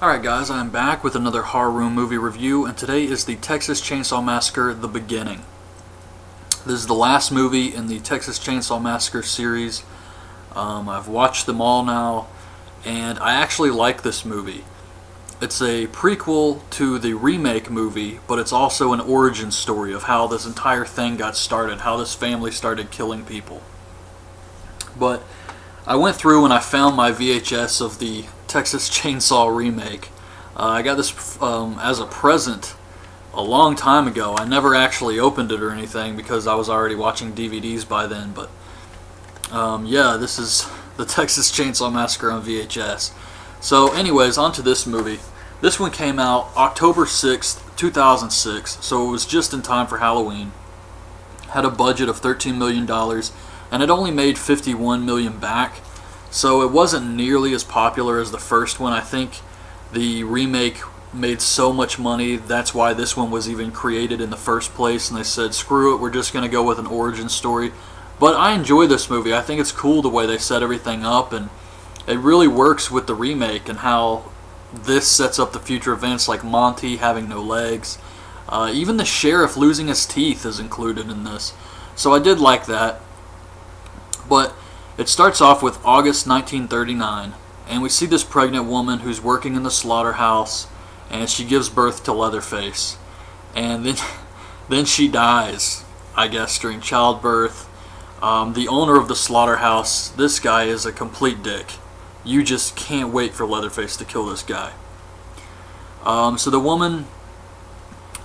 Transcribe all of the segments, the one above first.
Alright guys, I'm back with another horror room movie review, and today is the Texas Chainsaw Massacre: The Beginning. This is the last movie in the Texas Chainsaw Massacre series. I've watched them all now, and I actually like this movie. It's a prequel to the remake movie, but it's also an origin story of how this entire thing got started, how this family started killing people. But I went through and I found my VHS of the Texas Chainsaw remake. I got this as a present a long time ago. I never actually opened it or anything because I was already watching DVDs by then. But yeah, this is the Texas Chainsaw Massacre on VHS. So anyways, on to this movie. This one came out October 6th, 2006, so it was just in time for Halloween. Had a budget of $13 million, and it only made $51 million back. So it wasn't nearly as popular as the first one. I think the remake made so much money, that's why this one was even created in the first place, and they said, screw it, we're just going to go with an origin story. But I enjoy this movie. I think it's cool the way they set everything up, and it really works with the remake and how this sets up the future events, like Monty having no legs. Even the sheriff losing his teeth is included in this. So I did like that. But it starts off with August 1939, and we see this pregnant woman who's working in the slaughterhouse, and she gives birth to Leatherface. And then she dies, I guess, during childbirth. The owner of the slaughterhouse, this guy is a complete dick. You just can't wait for Leatherface to kill this guy. So the woman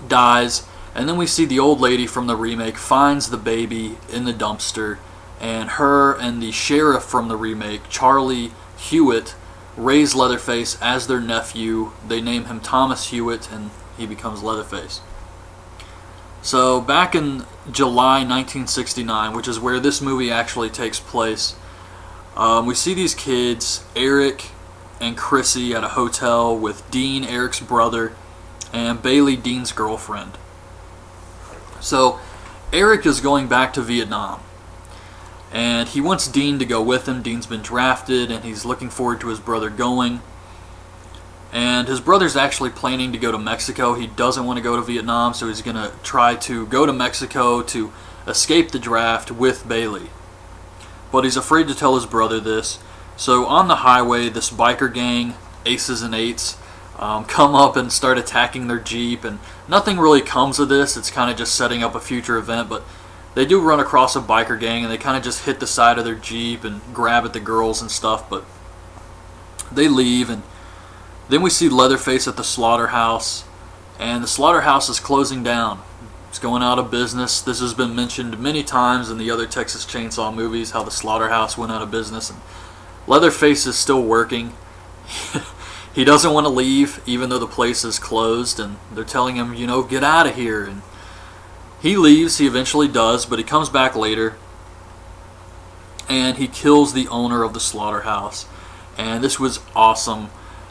dies, and then we see the old lady from the remake finds the baby in the dumpster, and her and the sheriff from the remake, Charlie Hewitt, raise Leatherface as their nephew. They name him Thomas Hewitt, and he becomes Leatherface. So back in July 1969, which is where this movie actually takes place, we see these kids, Eric and Chrissy, at a hotel with Dean, Eric's brother, and Bailey, Dean's girlfriend. So Eric is going back to Vietnam, and he wants Dean to go with him. Dean's been drafted, and he's looking forward to his brother going. And his brother's actually planning to go to Mexico. He doesn't want to go to Vietnam, so he's going to try to go to Mexico to escape the draft with Bailey. But he's afraid to tell his brother this. So on the highway, this biker gang, Aces and Eights, come up and start attacking their Jeep, and nothing really comes of this. It's kind of just setting up a future event, but they do run across a biker gang, and they kind of just hit the side of their Jeep and grab at the girls and stuff, but they leave. And then we see Leatherface at the slaughterhouse, and the slaughterhouse is closing down. It's going out of business. This has been mentioned many times in the other Texas Chainsaw movies, how the slaughterhouse went out of business, and Leatherface is still working. He doesn't want to leave, even though the place is closed, and they're telling him, you know, get out of here. And he leaves. He eventually does, but he comes back later, and he kills the owner of the slaughterhouse. And this was awesome.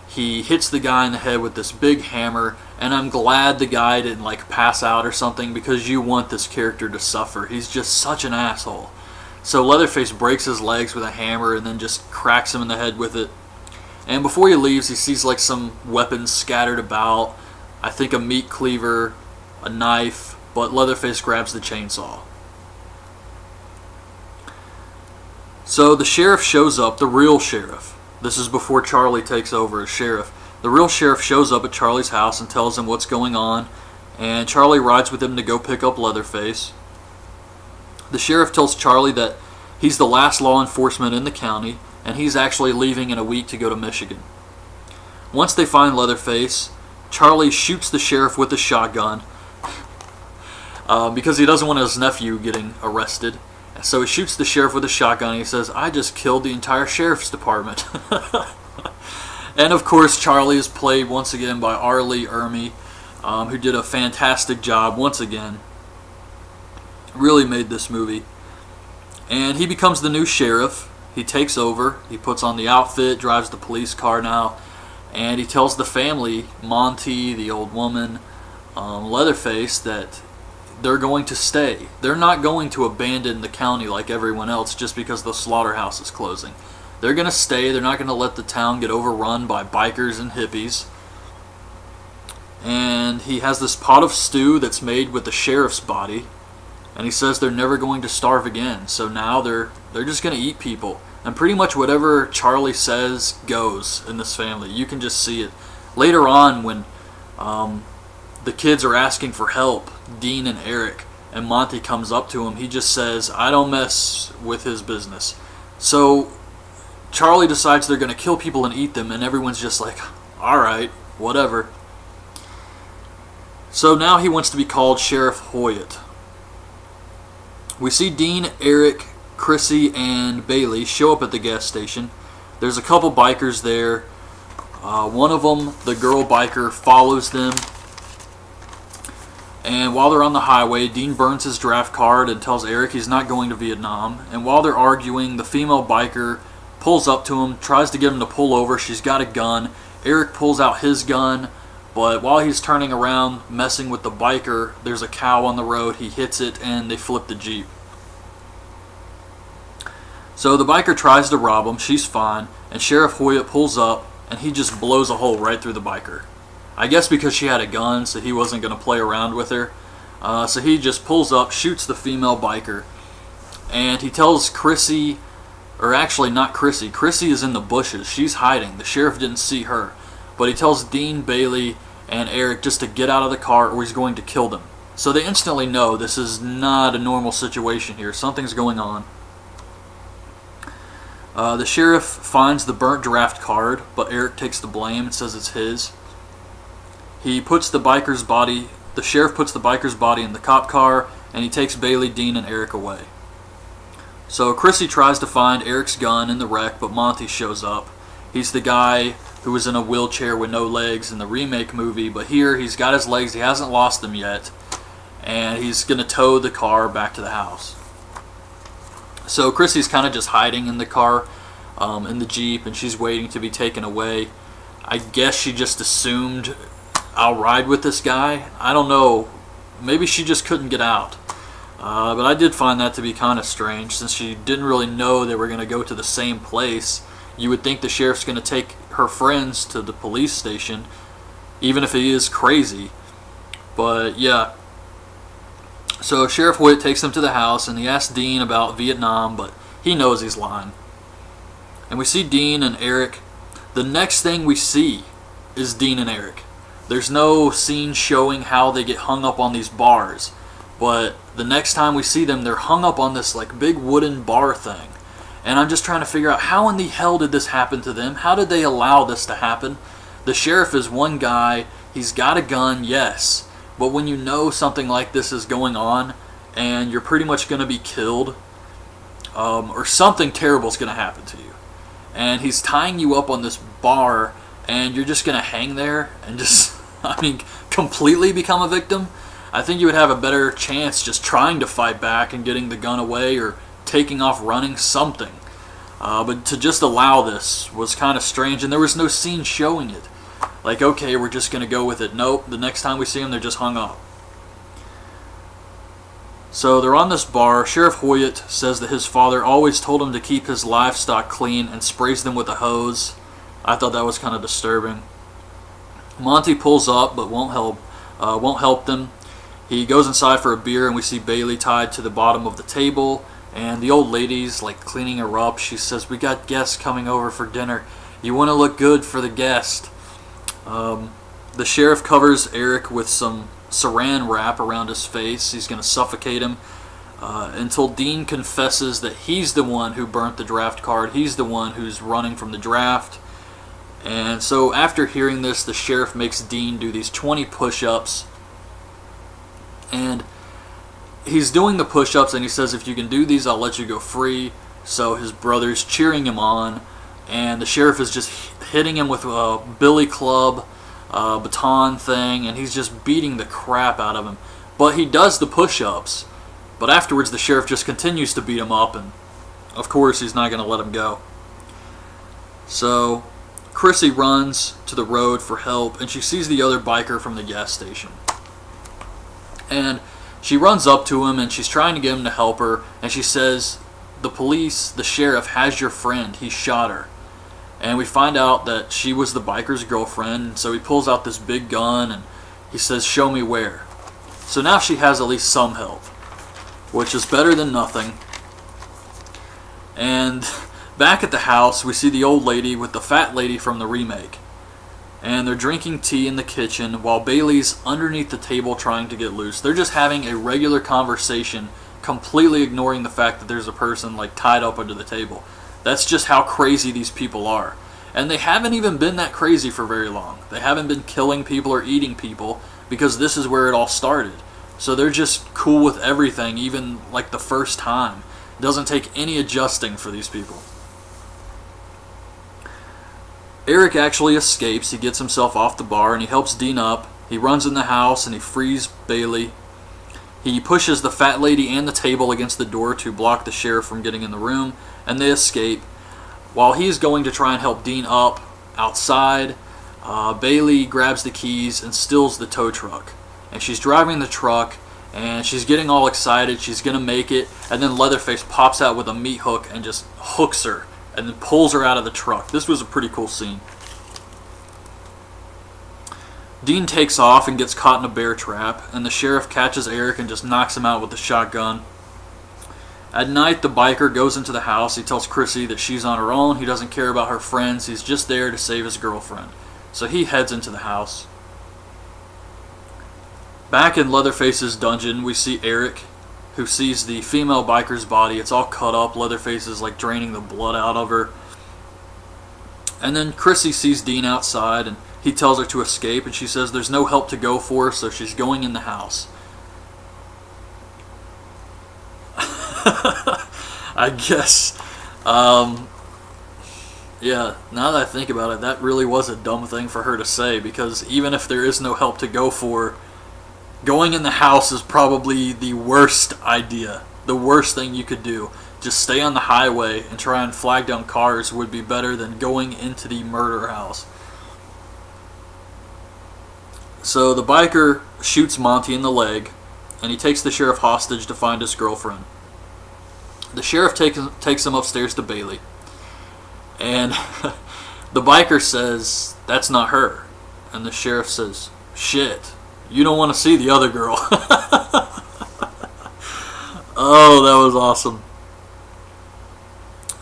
He hits the guy in the head with this big hammer, and I'm glad the guy didn't like pass out or something, because you want this character to suffer. He's just such an asshole. So Leatherface breaks his legs with a hammer and then just cracks him in the head with it. And before he leaves, he sees like some weapons scattered about. I think a meat cleaver, a knife, but Leatherface grabs the chainsaw. So the sheriff shows up, the real sheriff. This is before Charlie takes over as sheriff. The real sheriff shows up at Charlie's house and tells him what's going on, and Charlie rides with him to go pick up Leatherface. The sheriff tells Charlie that he's the last law enforcement in the county, and he's actually leaving in a week to go to Michigan. Once they find Leatherface, Charlie shoots the sheriff with a shotgun because he doesn't want his nephew getting arrested. So he shoots the sheriff with a shotgun, and he says, I just killed the entire sheriff's department. And of course, Charlie is played once again by R. Lee Ermey, who did a fantastic job once again. Really made this movie. And he becomes the new sheriff. He takes over. He puts on the outfit, drives the police car now, and he tells the family, Monty, the old woman, Leatherface, that they're going to stay. They're not going to abandon the county like everyone else just because the slaughterhouse is closing. They're going to stay. They're not going to let the town get overrun by bikers and hippies. And he has this pot of stew that's made with the sheriff's body. And he says they're never going to starve again. So now they're just going to eat people. And pretty much whatever Charlie says goes in this family. You can just see it. Later on when the kids are asking for help, Dean and Eric, and Monty comes up to him, he just says, I don't mess with his business. So Charlie decides they're going to kill people and eat them, and everyone's just like, alright, whatever. So now he wants to be called Sheriff Hoyt. We see Dean, Eric, Chrissy, and Bailey show up at the gas station. There's a couple bikers there. One of them, the girl biker, follows them. And while they're on the highway, Dean burns his draft card and tells Eric he's not going to Vietnam. And while they're arguing, the female biker pulls up to him, tries to get him to pull over. She's got a gun. Eric pulls out his gun, but while he's turning around, messing with the biker, there's a cow on the road. He hits it, and they flip the Jeep. So the biker tries to rob him. She's fine. And Sheriff Hoyt pulls up, and he just blows a hole right through the biker. I guess because she had a gun, so he wasn't going to play around with her. So he just pulls up, shoots the female biker, and he tells Chrissy, or actually not Chrissy. Chrissy is in the bushes. She's hiding. The sheriff didn't see her. But he tells Dean, Bailey, and Eric just to get out of the car or he's going to kill them. So they instantly know this is not a normal situation here. Something's going on. The sheriff finds the burnt draft card, but Eric takes the blame and says it's his. He puts the biker's body, the sheriff puts the biker's body in the cop car, and he takes Bailey, Dean, and Eric away. So Chrissy tries to find Eric's gun in the wreck, but Monty shows up. He's the guy who was in a wheelchair with no legs in the remake movie, but here he's got his legs, he hasn't lost them yet, and he's going to tow the car back to the house. So Chrissy's kind of just hiding in the car, in the Jeep, and she's waiting to be taken away. I guess she just assumed, I'll ride with this guy. I don't know. Maybe she just couldn't get out. But I did find that to be kind of strange, since she didn't really know they were going to go to the same place. You would think the sheriff's going to take her friends to the police station, even if he is crazy. But yeah. So Sheriff Hoyt takes them to the house, and he asks Dean about Vietnam, but he knows he's lying. And we see Dean and Eric. The next thing we see is Dean and Eric. There's no scene showing how they get hung up on these bars, but the next time we see them, they're hung up on this like big wooden bar thing. And I'm just trying to figure out, how in the hell did this happen to them? How did they allow this to happen? The sheriff is one guy, he's got a gun, yes, but when you know something like this is going on and you're pretty much going to be killed, or something terrible is going to happen to you, and he's tying you up on this bar and you're just going to hang there and just, completely become a victim, I think you would have a better chance just trying to fight back and getting the gun away or taking off running, something. But to just allow this was kind of strange, and there was no scene showing it. Like, okay, we're just going to go with it. Nope, the next time we see them, they're just hung up. So they're on this bar. Sheriff Hoyt says that his father always told him to keep his livestock clean and sprays them with a hose. I thought that was kind of disturbing. Monty pulls up but won't help them. He goes inside for a beer, and we see Bailey tied to the bottom of the table, and the old lady's like cleaning her up. She says, "We got guests coming over for dinner. You want to look good for the guest." The sheriff covers Eric with some saran wrap around his face. He's going to suffocate him until Dean confesses that he's the one who burnt the draft card. He's the one who's running from the draft. And so after hearing this, the sheriff makes Dean do these 20 push-ups. And he's doing the push-ups, and he says, if you can do these, I'll let you go free. So his brother's cheering him on, and the sheriff is just hitting him with a billy club, baton thing, and he's just beating the crap out of him. But he does the push-ups, but afterwards the sheriff just continues to beat him up, and of course he's not going to let him go. So Chrissy runs to the road for help, and she sees the other biker from the gas station. And she runs up to him, and she's trying to get him to help her, and she says, the sheriff has your friend. He shot her. And we find out that she was the biker's girlfriend. So he pulls out this big gun and he says, show me where. So now she has at least some help, which is better than nothing. And back at the house, we see the old lady with the fat lady from the remake. And they're drinking tea in the kitchen while Bailey's underneath the table trying to get loose. They're just having a regular conversation, completely ignoring the fact that there's a person like tied up under the table. That's just how crazy these people are. And they haven't even been that crazy for very long. They haven't been killing people or eating people because this is where it all started. So they're just cool with everything, even like the first time. It doesn't take any adjusting for these people. Eric actually escapes. He gets himself off the bar and he helps Dean up. He runs in the house and he frees Bailey. He pushes the fat lady and the table against the door to block the sheriff from getting in the room, and they escape. While he's going to try and help Dean up outside, Bailey grabs the keys and steals the tow truck. And she's driving the truck, and she's getting all excited. She's going to make it, and then Leatherface pops out with a meat hook and just hooks her, and then pulls her out of the truck. This was a pretty cool scene. Dean takes off and gets caught in a bear trap, and the sheriff catches Eric and just knocks him out with a shotgun. At night, the biker goes into the house. He tells Chrissy that she's on her own. He doesn't care about her friends. He's just there to save his girlfriend. So he heads into the house. Back in Leatherface's dungeon, we see Eric, who sees the female biker's body. It's all cut up. Leatherface is like draining the blood out of her. And then Chrissy sees Dean outside, and he tells her to escape, and she says there's no help to go for, so she's going in the house. I guess. Yeah, now that I think about it, that really was a dumb thing for her to say, because even if there is no help to go for, going in the house is probably the worst idea. The worst thing you could do. Just stay on the highway and try and flag down cars would be better than going into the murder house. So the biker shoots Monty in the leg, and he takes the sheriff hostage to find his girlfriend. The sheriff takes him upstairs to Bailey, and the biker says, that's not her. And the sheriff says, shit, you don't want to see the other girl. Oh, that was awesome.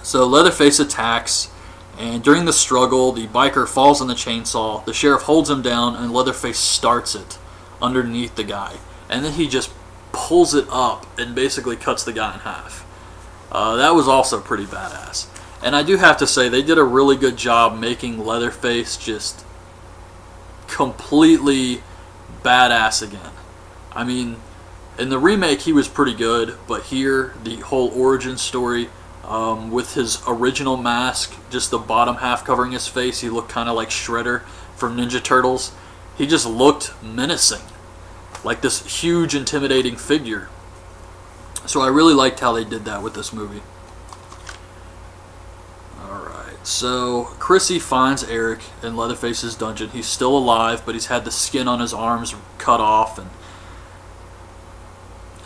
So Leatherface attacks, and during the struggle, the biker falls on the chainsaw. The sheriff holds him down, and Leatherface starts it underneath the guy. And then he just pulls it up and basically cuts the guy in half. That was also pretty badass. And I do have to say, they did a really good job making Leatherface just completely badass again. I mean, in the remake he was pretty good, but here, the whole origin story, with his original mask, just the bottom half covering his face, he looked kind of like Shredder from Ninja Turtles. He just looked menacing, like this huge, intimidating figure. So I really liked how they did that with this movie. Alright, so Chrissy finds Eric in Leatherface's dungeon. He's still alive, but he's had the skin on his arms cut off, and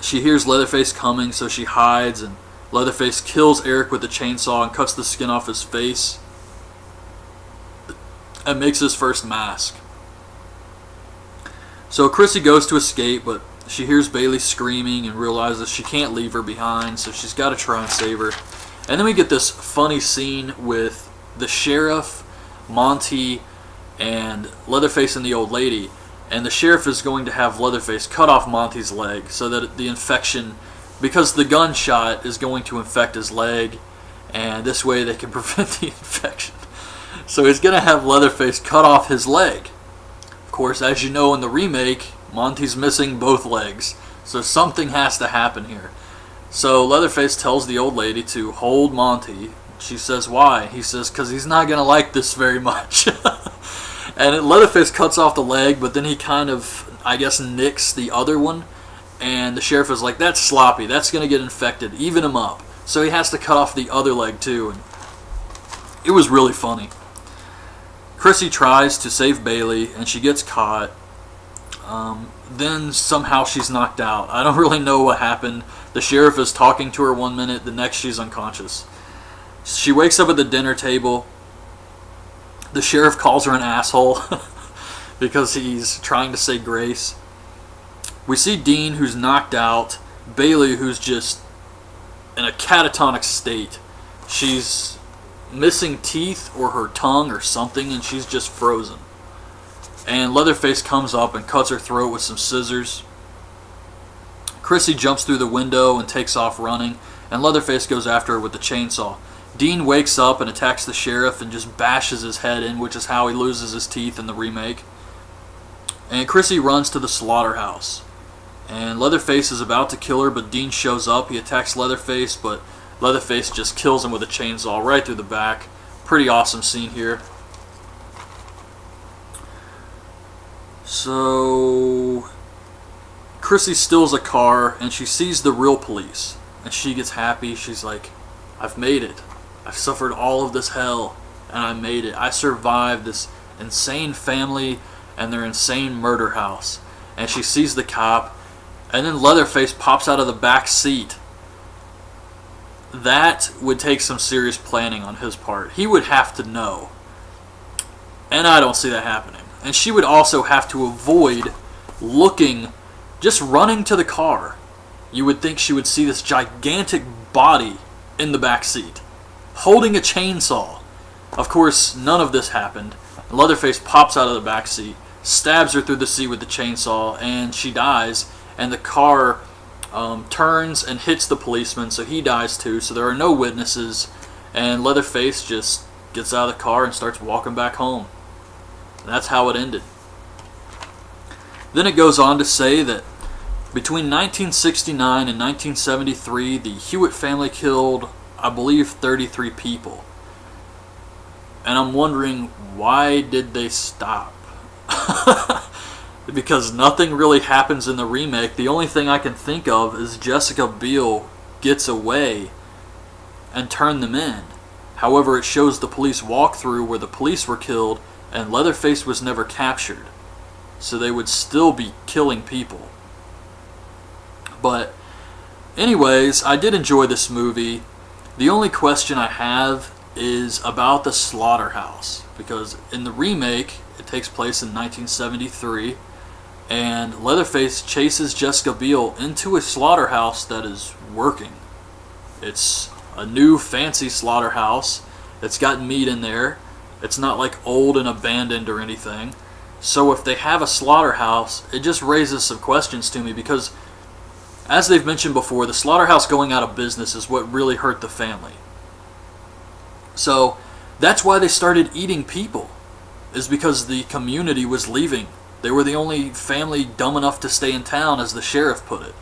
she hears Leatherface coming, so she hides, and Leatherface kills Eric with the chainsaw and cuts the skin off his face and makes his first mask. So Chrissy goes to escape, but she hears Bailey screaming and realizes she can't leave her behind, so she's got to try and save her. And then we get this funny scene with the sheriff, Monty, and Leatherface and the old lady. And the sheriff is going to have Leatherface cut off Monty's leg so that the infection, because the gunshot is going to infect his leg, and this way they can prevent the infection. So he's going to have Leatherface cut off his leg. Of course, as you know in the remake, Monty's missing both legs, so something has to happen here. So Leatherface tells the old lady to hold Monty. She says, why? He says, because he's not going to like this very much. And Leatherface cuts off the leg, but then he kind of, I guess, nicks the other one. And the sheriff is like, that's sloppy, that's going to get infected, even him up. So he has to cut off the other leg too. And it was really funny. Chrissy tries to save Bailey, and she gets caught. Then somehow she's knocked out. I don't really know what happened. The sheriff is talking to her one minute, the next she's unconscious. She wakes up at the dinner table. The sheriff calls her an asshole because he's trying to say grace. We see Dean, who's knocked out. Bailey, who's just in a catatonic state. She's missing teeth or her tongue or something, and she's just frozen. And Leatherface comes up and cuts her throat with some scissors. Chrissy jumps through the window and takes off running, and Leatherface goes after her with the chainsaw. Dean wakes up and attacks the sheriff and just bashes his head in, which is how he loses his teeth in the remake. And Chrissy runs to the slaughterhouse. And Leatherface is about to kill her, but Dean shows up. He attacks Leatherface, but Leatherface just kills him with a chainsaw right through the back. Pretty awesome scene here. So Chrissy steals a car and she sees the real police. And she gets happy. She's like, I've made it. I've suffered all of this hell and I made it. I survived this insane family and their insane murder house. And she sees the cop, and then Leatherface pops out of the back seat. That would take some serious planning on his part. He would have to know. And I don't see that happening. And she would also have to avoid looking, just running to the car. You would think she would see this gigantic body in the back seat, holding a chainsaw. Of course, none of this happened. Leatherface pops out of the back seat, stabs her through the seat with the chainsaw, and she dies. And the car turns and hits the policeman, so he dies too. So there are no witnesses, and Leatherface just gets out of the car and starts walking back home. And that's how it ended. Then it goes on to say that between 1969 and 1973, the Hewitt family killed, I believe, 33 people. And I'm wondering, why did they stop? Because nothing really happens in the remake. The only thing I can think of is Jessica Biel gets away and turned them in. However, it shows the police walkthrough where the police were killed and Leatherface was never captured. So they would still be killing people. But anyways, I did enjoy this movie. The only question I have is about the slaughterhouse. Because in the remake, it takes place in 1973. And Leatherface chases Jessica Biel into a slaughterhouse that is working. It's a new fancy slaughterhouse. It's got meat in there. It's not like old and abandoned or anything. So if they have a slaughterhouse, it just raises some questions to me because, as they've mentioned before, the slaughterhouse going out of business is what really hurt the family. So that's why they started eating people, is because the community was leaving. They were the only family dumb enough to stay in town, as the sheriff put it.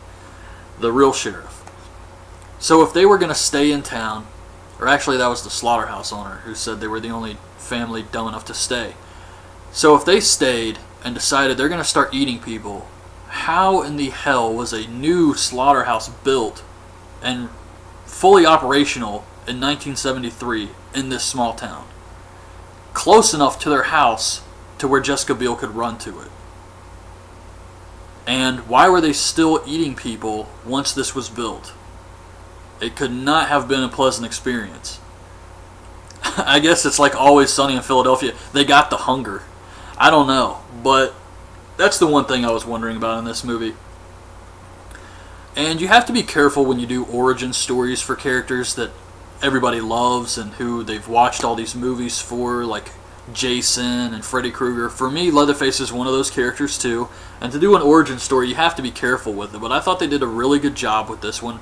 The real sheriff. So if they were going to stay in town, or actually that was the slaughterhouse owner who said they were the only family dumb enough to stay. So if they stayed and decided they're going to start eating people, how in the hell was a new slaughterhouse built and fully operational in 1973 in this small town? Close enough to their house to where Jessica Biel could run to it. And why were they still eating people once this was built? It could not have been a pleasant experience. I guess it's like Always Sunny in Philadelphia. They got the hunger. I don't know, but that's the one thing I was wondering about in this movie. And you have to be careful when you do origin stories for characters that everybody loves and who they've watched all these movies for, like Jason and Freddy Krueger. For me, Leatherface is one of those characters too. And to do an origin story, you have to be careful with it. But I thought they did a really good job with this one.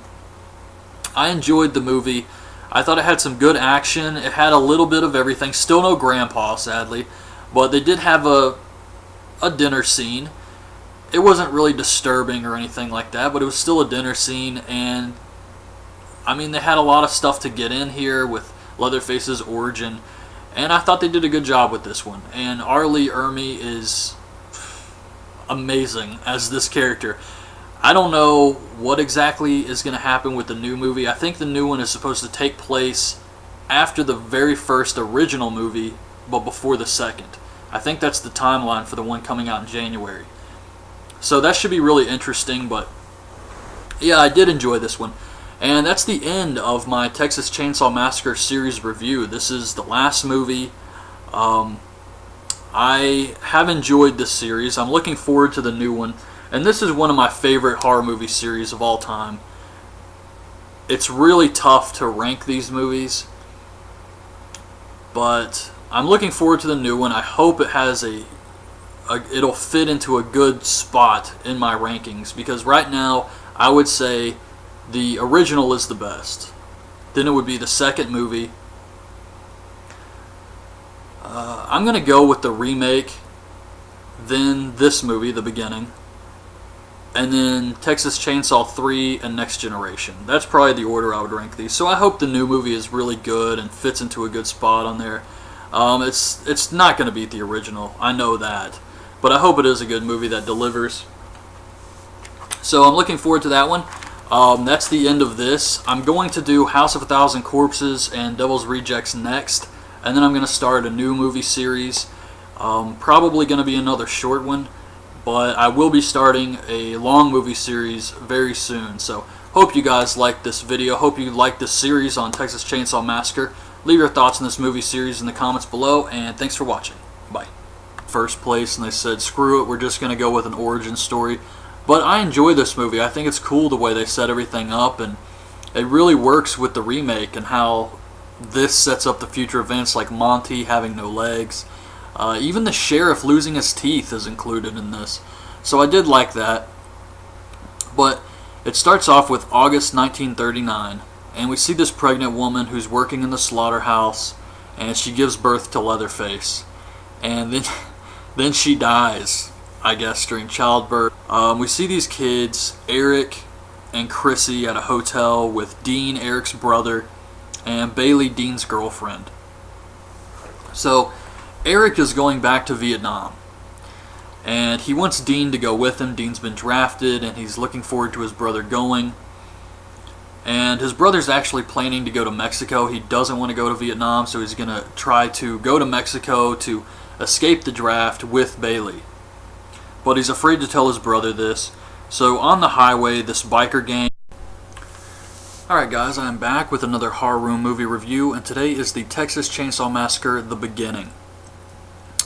I enjoyed the movie. I thought it had some good action. It had a little bit of everything. Still no grandpa, sadly. But they did have a dinner scene. It wasn't really disturbing or anything like that, but it was still a dinner scene. And I mean, they had a lot of stuff to get in here with Leatherface's origin. And I thought they did a good job with this one. And R. Lee Ermey is amazing as this character. I don't know what exactly is going to happen with the new movie. I think the new one is supposed to take place after the very first original movie, but before the second. I think that's the timeline for the one coming out in January. So that should be really interesting, but yeah, I did enjoy this one. And that's the end of my Texas Chainsaw Massacre series review. This is the last movie. I have enjoyed this series. I'm looking forward to the new one. And this is one of my favorite horror movie series of all time. It's really tough to rank these movies, but I'm looking forward to the new one. I hope it has it'll fit into a good spot in my rankings, because right now I would say the original is the best. Then it would be the second movie. I'm going to go with the remake, then this movie, The Beginning, and then Texas Chainsaw 3 and Next Generation. That's probably the order I would rank these. So I hope the new movie is really good and fits into a good spot on there. It's not going to beat the original, I know that, but I hope it is a good movie that delivers. So I'm looking forward to that one. That's the end of this. I'm going to do House of a Thousand Corpses and Devil's Rejects next, and then I'm going to start a new movie series. Probably going to be another short one, but I will be starting a long movie series very soon. So hope you guys liked this video. Hope you liked this series on Texas Chainsaw Massacre. Leave your thoughts on this movie series in the comments below, and thanks for watching. Bye. First place, and they said, screw it, we're just going to go with an origin story. But I enjoy this movie. I think it's cool the way they set everything up, and it really works with the remake and how this sets up the future events, like Monty having no legs. Even the sheriff losing his teeth is included in this. So I did like that. But it starts off with August 1939, and we see this pregnant woman who's working in the slaughterhouse, and she gives birth to Leatherface. And then she dies, I guess, during childbirth. We see these kids, Eric and Chrissy, at a hotel with Dean, Eric's brother, and Bailey, Dean's girlfriend. So Eric is going back to Vietnam, and he wants Dean to go with him. Dean's been drafted, and he's looking forward to his brother going. And his brother's actually planning to go to Mexico. He doesn't want to go to Vietnam, so he's going to try to go to Mexico to escape the draft with Bailey. But he's afraid to tell his brother this. So on the highway, this biker gang... Alright guys, I'm back with another horror room movie review, and today is the Texas Chainsaw Massacre, The Beginning.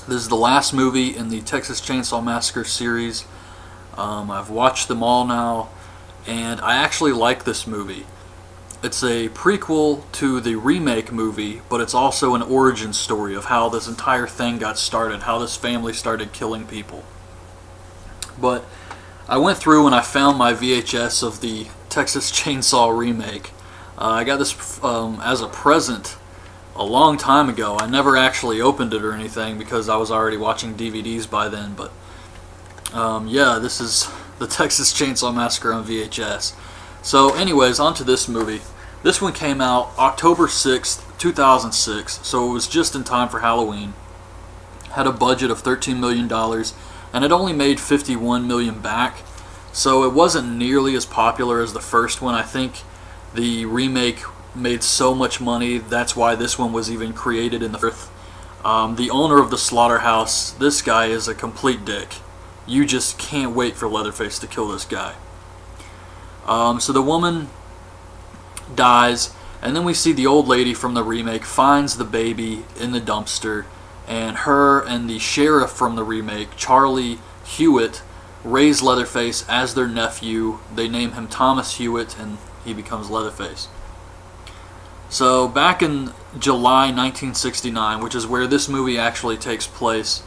This is the last movie in the Texas Chainsaw Massacre series. I've watched them all now, and I actually like this movie. It's a prequel to the remake movie, but it's also an origin story of how this entire thing got started, how this family started killing people. But I went through and I found my VHS of the Texas Chainsaw remake. I got this as a present a long time ago. I never actually opened it or anything because I was already watching DVDs by then. But yeah, this is the Texas Chainsaw Massacre on VHS. So anyways, on to this movie. This one came out October 6th, 2006, so it was just in time for Halloween. Had a budget of $13 million, and it only made $51 million back. So it wasn't nearly as popular as the first one. I think the remake made so much money, that's why this one was even created in the first. The owner of the slaughterhouse, this guy is a complete dick. You just can't wait for Leatherface to kill this guy. So the woman dies, and then we see the old lady from the remake finds the baby in the dumpster, and her and the sheriff from the remake, Charlie Hewitt, raise Leatherface as their nephew. They name him Thomas Hewitt, and he becomes Leatherface. So back in July 1969, which is where this movie actually takes place,